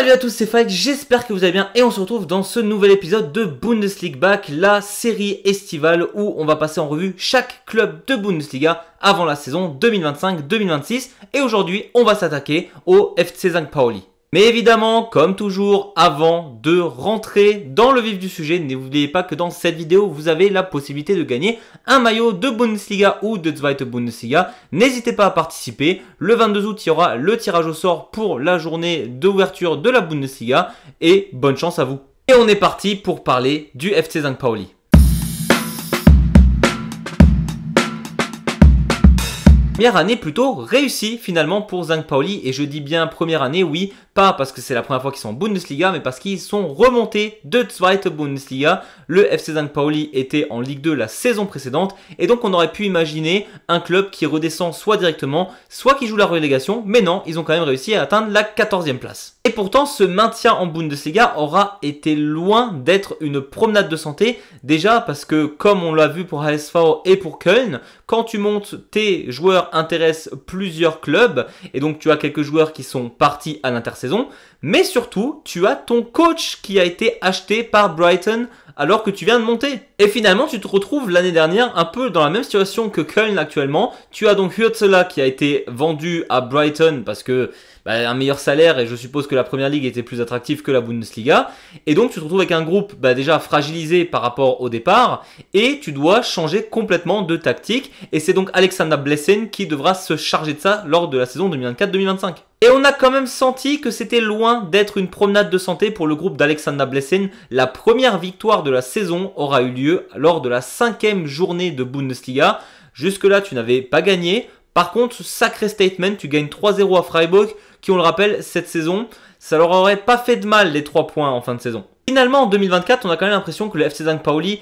Salut à tous, c'est Fike, j'espère que vous allez bien et on se retrouve dans ce nouvel épisode de Bundesliga Back, la série estivale où on va passer en revue chaque club de Bundesliga avant la saison 2025-2026 et aujourd'hui on va s'attaquer au FC St. Pauli. Mais évidemment, comme toujours, avant de rentrer dans le vif du sujet, n'oubliez pas que dans cette vidéo, vous avez la possibilité de gagner un maillot de Bundesliga ou de Zweite Bundesliga. N'hésitez pas à participer. Le 22 août, il y aura le tirage au sort pour la journée d'ouverture de la Bundesliga. Et bonne chance à vous. Et on est parti pour parler du FC St. Pauli. Première année plutôt réussie finalement pour St. Pauli, et je dis bien première année, oui, pas parce que c'est la première fois qu'ils sont en Bundesliga, mais parce qu'ils sont remontés de Zweite Bundesliga. Le FC St. Pauli était en Ligue 2 la saison précédente, et donc on aurait pu imaginer un club qui redescend soit directement, soit qui joue la relégation, mais non, ils ont quand même réussi à atteindre la 14e place. Et pourtant, ce maintien en Bundesliga aura été loin d'être une promenade de santé, déjà parce que comme on l'a vu pour HSV et pour Köln, quand tu montes, tes joueurs intéressent plusieurs clubs, et donc tu as quelques joueurs qui sont partis à l'intersaison, mais surtout, tu as ton coach qui a été acheté par Brighton alors que tu viens de monter. Et finalement, tu te retrouves l'année dernière un peu dans la même situation que Köln actuellement. Tu as donc Hürzeler qui a été vendu à Brighton parce que un meilleur salaire, et je suppose que la Première Ligue était plus attractive que la Bundesliga. Et donc tu te retrouves avec un groupe déjà fragilisé par rapport au départ, et tu dois changer complètement de tactique. Et c'est donc Alexander Blessing qui devra se charger de ça lors de la saison 2024-2025. Et on a quand même senti que c'était loin d'être une promenade de santé pour le groupe d'Alexander Blessing. La première victoire de la saison aura eu lieu lors de la 5e journée de Bundesliga. Jusque-là, tu n'avais pas gagné. Par contre, sacré statement, tu gagnes 3-0 à Freiburg, qui, on le rappelle, cette saison, ça leur aurait pas fait de mal les 3 points en fin de saison. Finalement, en 2024, on a quand même l'impression que le FC St. Pauli,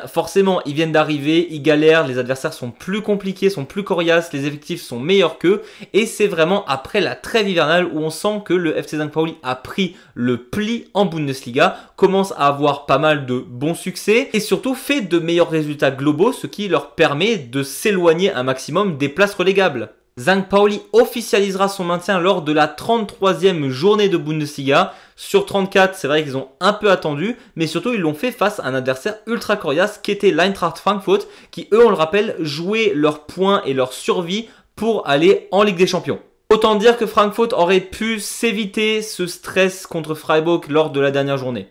forcément, ils viennent d'arriver, ils galèrent, les adversaires sont plus compliqués, sont plus coriaces, les effectifs sont meilleurs qu'eux, et c'est vraiment après la trêve hivernale où on sent que le FC St. Pauli a pris le pli en Bundesliga, commence à avoir pas mal de bons succès, et surtout fait de meilleurs résultats globaux, ce qui leur permet de s'éloigner un maximum des places relégables. St. Pauli officialisera son maintien lors de la 33e journée de Bundesliga. Sur 34, c'est vrai qu'ils ont un peu attendu, mais surtout ils l'ont fait face à un adversaire ultra coriace qui était l'Eintracht Frankfurt, qui eux, on le rappelle, jouaient leurs points et leur survie pour aller en Ligue des Champions. Autant dire que Frankfurt aurait pu s'éviter ce stress contre Freiburg lors de la dernière journée.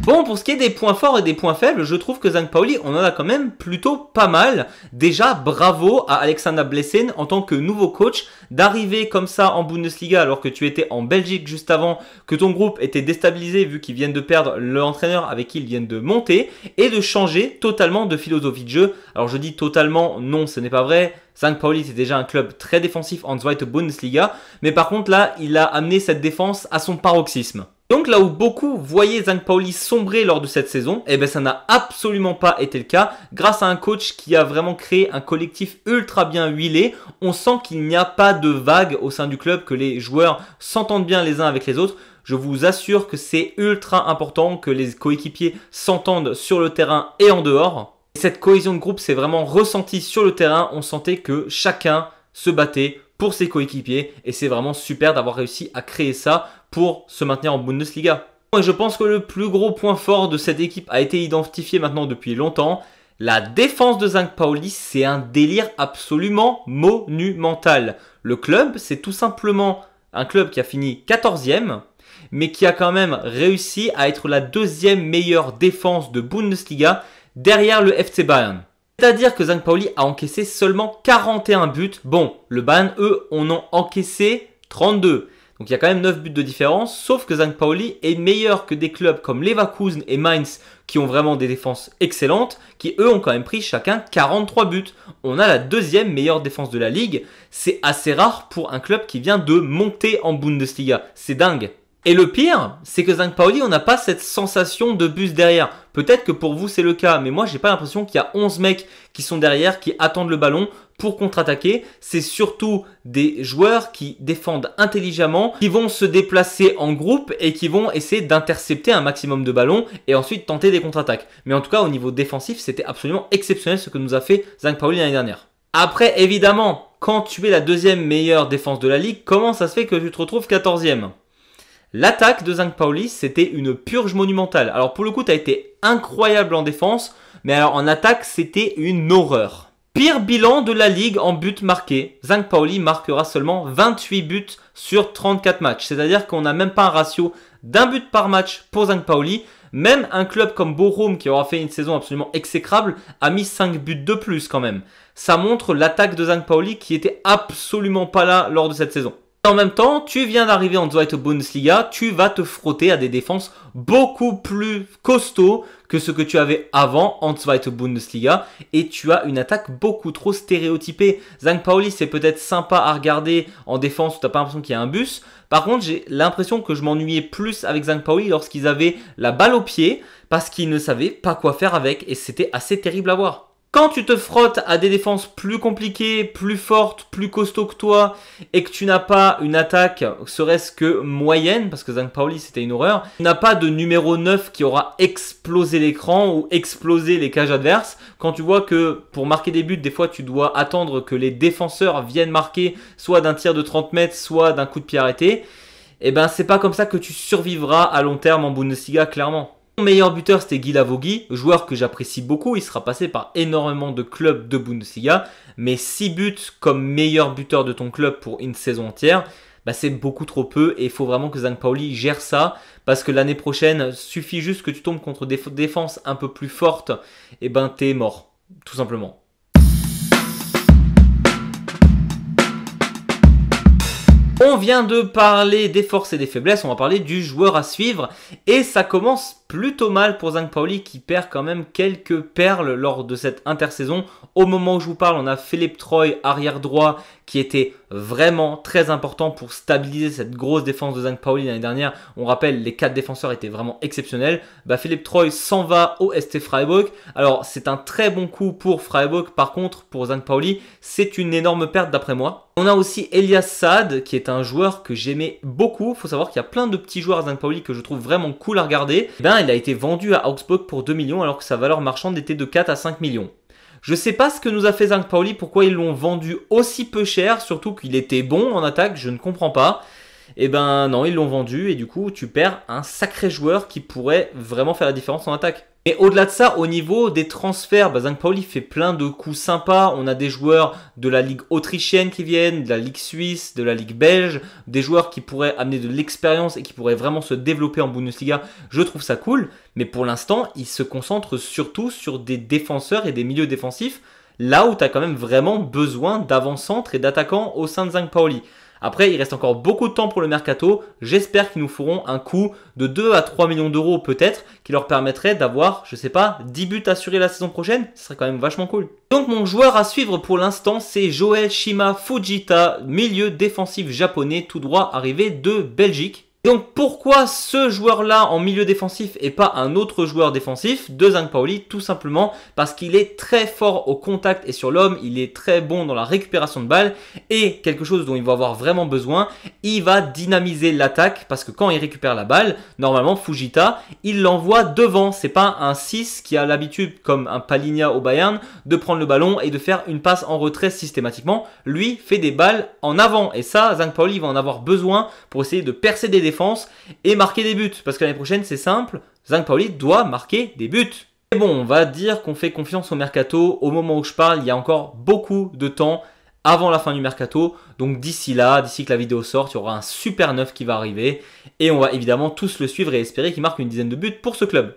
Bon, pour ce qui est des points forts et des points faibles, je trouve que St. Pauli, on en a quand même plutôt pas mal. Déjà, bravo à Alexander Blessing en tant que nouveau coach, d'arriver comme ça en Bundesliga alors que tu étais en Belgique juste avant, que ton groupe était déstabilisé vu qu'ils viennent de perdre l'entraîneur avec qui ils viennent de monter, et de changer totalement de philosophie de jeu. Alors je dis totalement, non, ce n'est pas vrai. St. Pauli, c'est déjà un club très défensif en Zweite Bundesliga, mais par contre là, il a amené cette défense à son paroxysme. Donc là où beaucoup voyaient St. Pauli sombrer lors de cette saison, ça n'a absolument pas été le cas. Grâce à un coach qui a vraiment créé un collectif ultra bien huilé, on sent qu'il n'y a pas de vague au sein du club, que les joueurs s'entendent bien les uns avec les autres. Je vous assure que c'est ultra important que les coéquipiers s'entendent sur le terrain et en dehors. Et cette cohésion de groupe s'est vraiment ressentie sur le terrain. On sentait que chacun se battait pour ses coéquipiers, et c'est vraiment super d'avoir réussi à créer ça pour se maintenir en Bundesliga. Et je pense que le plus gros point fort de cette équipe a été identifié maintenant depuis longtemps. La défense de St. Pauli, c'est un délire absolument monumental. Le club, c'est tout simplement un club qui a fini 14e, mais qui a quand même réussi à être la 2e meilleure défense de Bundesliga derrière le FC Bayern. C'est-à-dire que St. Pauli a encaissé seulement 41 buts. Bon, le Bayern, eux, en ont encaissé 32. Donc il y a quand même 9 buts de différence, sauf que St. Pauli est meilleur que des clubs comme Leverkusen et Mainz qui ont vraiment des défenses excellentes, qui eux ont quand même pris chacun 43 buts. On a la 2e meilleure défense de la ligue. C'est assez rare pour un club qui vient de monter en Bundesliga. C'est dingue. Et le pire, c'est que St. Pauli, on n'a pas cette sensation de bus derrière. Peut-être que pour vous c'est le cas, mais moi j'ai pas l'impression qu'il y a 11 mecs qui sont derrière, qui attendent le ballon pour contre-attaquer. C'est surtout des joueurs qui défendent intelligemment, qui vont se déplacer en groupe et qui vont essayer d'intercepter un maximum de ballons et ensuite tenter des contre-attaques. Mais en tout cas au niveau défensif, c'était absolument exceptionnel ce que nous a fait St. Pauli l'année dernière. Après évidemment, quand tu es la deuxième meilleure défense de la ligue, comment ça se fait que tu te retrouves 14e? L'attaque de St. Pauli, c'était une purge monumentale. Alors pour le coup, tu as été incroyable en défense, mais alors en attaque, c'était une horreur. Pire bilan de la ligue en buts marqués. St. Pauli marquera seulement 28 buts sur 34 matchs. C'est-à-dire qu'on n'a même pas un ratio d'un but par match pour St. Pauli. Même un club comme Bochum, qui aura fait une saison absolument exécrable, a mis 5 buts de plus quand même. Ça montre l'attaque de St. Pauli qui était absolument pas là lors de cette saison. En même temps, tu viens d'arriver en Zweite Bundesliga, tu vas te frotter à des défenses beaucoup plus costauds que ce que tu avais avant en Zweite Bundesliga et tu as une attaque beaucoup trop stéréotypée. St. Pauli, c'est peut-être sympa à regarder en défense où tu n'as pas l'impression qu'il y a un bus. Par contre, j'ai l'impression que je m'ennuyais plus avec St. Pauli lorsqu'ils avaient la balle au pied parce qu'ils ne savaient pas quoi faire avec et c'était assez terrible à voir. Quand tu te frottes à des défenses plus compliquées, plus fortes, plus costauds que toi et que tu n'as pas une attaque serait-ce que moyenne, parce que St. Pauli c'était une horreur, tu n'as pas de numéro 9 qui aura explosé l'écran ou explosé les cages adverses. Quand tu vois que pour marquer des buts, des fois tu dois attendre que les défenseurs viennent marquer soit d'un tir de 30 mètres, soit d'un coup de pied arrêté, et ben c'est pas comme ça que tu survivras à long terme en Bundesliga clairement. Mon meilleur buteur c'était Guy Lavogui, joueur que j'apprécie beaucoup, il sera passé par énormément de clubs de Bundesliga, mais 6 buts comme meilleur buteur de ton club pour une saison entière, bah c'est beaucoup trop peu et il faut vraiment que St. Pauli gère ça parce que l'année prochaine, suffit juste que tu tombes contre des défenses un peu plus fortes et ben t'es mort, tout simplement. On vient de parler des forces et des faiblesses, on va parler du joueur à suivre et ça commence plutôt mal pour St. Pauli qui perd quand même quelques perles lors de cette intersaison. Au moment où je vous parle, on a Philippe Troy, arrière droit, qui était vraiment très important pour stabiliser cette grosse défense de St. Pauli l'année dernière. On rappelle, les 4 défenseurs étaient vraiment exceptionnels. Philippe Troy s'en va au ST Freiburg. Alors, c'est un très bon coup pour Freiburg. Par contre, pour St. Pauli, c'est une énorme perte d'après moi. On a aussi Elias Saad, qui est un joueur que j'aimais beaucoup. Il faut savoir qu'il y a plein de petits joueurs à St. Pauli que je trouve vraiment cool à regarder. Il a été vendu à Augsburg pour 2 millions alors que sa valeur marchande était de 4 à 5 millions. Je sais pas ce que nous a fait St. Pauli, pourquoi ils l'ont vendu aussi peu cher, surtout qu'il était bon en attaque, je ne comprends pas. Non, ils l'ont vendu et du coup tu perds un sacré joueur qui pourrait vraiment faire la différence en attaque. Et au-delà de ça, au niveau des transferts, St. Pauli fait plein de coups sympas. On a des joueurs de la ligue autrichienne qui viennent, de la ligue suisse, de la ligue belge, des joueurs qui pourraient amener de l'expérience et qui pourraient vraiment se développer en Bundesliga. Je trouve ça cool, mais pour l'instant, ils se concentrent surtout sur des défenseurs et des milieux défensifs, là où tu as quand même vraiment besoin d'avant-centre et d'attaquants au sein de St. Pauli. Après, il reste encore beaucoup de temps pour le mercato. J'espère qu'ils nous feront un coup de 2 à 3 millions d'euros peut-être, qui leur permettrait d'avoir, je sais pas, 10 buts assurés la saison prochaine. Ce serait quand même vachement cool. Donc mon joueur à suivre pour l'instant, c'est Joel Shima Fujita, milieu défensif japonais tout droit arrivé de Belgique. Donc pourquoi ce joueur-là en milieu défensif et pas un autre joueur défensif de St. Pauli? Tout simplement parce qu'il est très fort au contact et sur l'homme, il est très bon dans la récupération de balles et quelque chose dont il va avoir vraiment besoin, il va dynamiser l'attaque parce que quand il récupère la balle, normalement Fujita, il l'envoie devant. C'est pas un 6 qui a l'habitude, comme un Palinha au Bayern, de prendre le ballon et de faire une passe en retrait systématiquement. Lui fait des balles en avant et ça, St. Pauli va en avoir besoin pour essayer de percer des défense et marquer des buts. Parce que l'année prochaine, c'est simple, St. Pauli doit marquer des buts. Mais bon, on va dire qu'on fait confiance au mercato. Au moment où je parle, il y a encore beaucoup de temps avant la fin du mercato. Donc d'ici là, d'ici que la vidéo sort, il y aura un super neuf qui va arriver. Et on va évidemment tous le suivre et espérer qu'il marque une dizaine de buts pour ce club.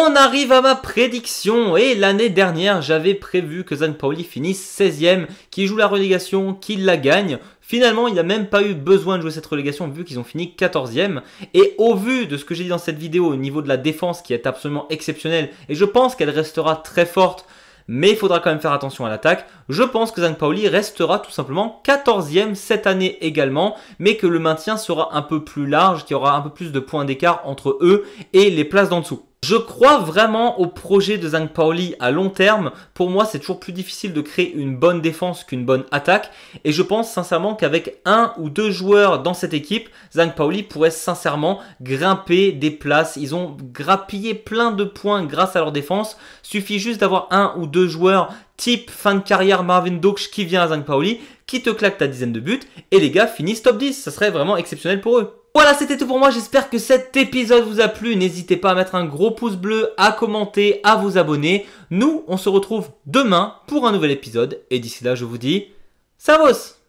On arrive à ma prédiction et l'année dernière j'avais prévu que St. Pauli finisse 16e, qu'il joue la relégation, qu'il la gagne. Finalement il n'a même pas eu besoin de jouer cette relégation vu qu'ils ont fini 14e. Et au vu de ce que j'ai dit dans cette vidéo au niveau de la défense qui est absolument exceptionnelle et je pense qu'elle restera très forte, mais il faudra quand même faire attention à l'attaque. Je pense que St. Pauli restera tout simplement 14e cette année également, mais que le maintien sera un peu plus large, qu'il y aura un peu plus de points d'écart entre eux et les places d'en dessous. Je crois vraiment au projet de Zhang Paoli à long terme. Pour moi, c'est toujours plus difficile de créer une bonne défense qu'une bonne attaque. Et je pense sincèrement qu'avec un ou deux joueurs dans cette équipe, Zhang Paoli pourrait sincèrement grimper des places. Ils ont grappillé plein de points grâce à leur défense. Suffit juste d'avoir un ou deux joueurs type fin de carrière Marvin Duksch qui vient à Zhang Paoli, qui te claque ta dizaine de buts. Et les gars finissent top 10. Ça serait vraiment exceptionnel pour eux. Voilà, c'était tout pour moi, j'espère que cet épisode vous a plu. N'hésitez pas à mettre un gros pouce bleu, à commenter, à vous abonner. Nous, on se retrouve demain pour un nouvel épisode. Et d'ici là, je vous dis, servus!